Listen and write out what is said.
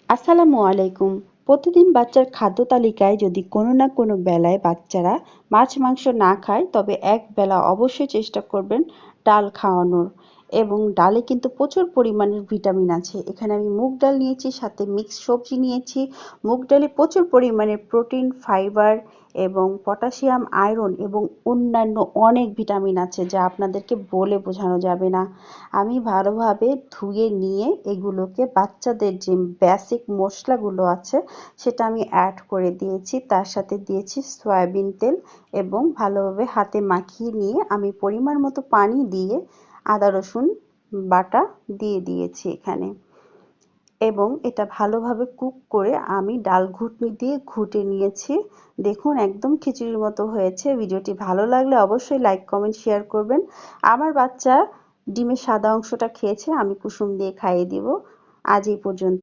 আসসালামু আলাইকুম। প্রতিদিন বাচ্চার খাদ্য তালিকায় যদি কোনো না কোনো বেলায় বাচ্চারা মাছ মাংস না খায়, তবে এক বেলা অবশ্যই চেষ্টা করবেন ডাল খাওয়ানোর। এবং ডালে কিন্তু প্রচুর পরিমাণের ভিটামিন আছে। এখানে আমি মুগ ডাল নিয়েছি, সাথে মিক্স সবজি নিয়েছি। মুগ ডালে প্রচুর পরিমাণের প্রোটিন, ফাইবার এবং পটাশিয়াম, আয়রন এবং অন্যান্য অনেক ভিটামিন আছে, যা আপনাদেরকে বলে বোঝানো যাবে না। আমি ভালোভাবে ধুয়ে নিয়ে এগুলোকে বাচ্চাদের যে বেসিক মশলাগুলো আছে সেটা আমি অ্যাড করে দিয়েছি। তার সাথে দিয়েছি সয়াবিন তেল এবং ভালোভাবে হাতে মাখিয়ে নিয়ে আমি পরিমাণ মতো পানি দিয়ে আদা রসুন বাটা দিয়ে দিয়েছি এখানে। এবং এটা ভালোভাবে কুক করে আমি ডাল ঘুটনি দিয়ে ঘুটে নিয়েছি। দেখুন, একদম খিচুড়ির মতো হয়েছে। ভিডিওটি ভালো লাগলে অবশ্যই লাইক, কমেন্ট, শেয়ার করবেন। আমার বাচ্চা ডিমের সাদা অংশটা খেয়েছে, আমি কুসুম দিয়ে খাইয়ে দিব। আজ এই পর্যন্ত।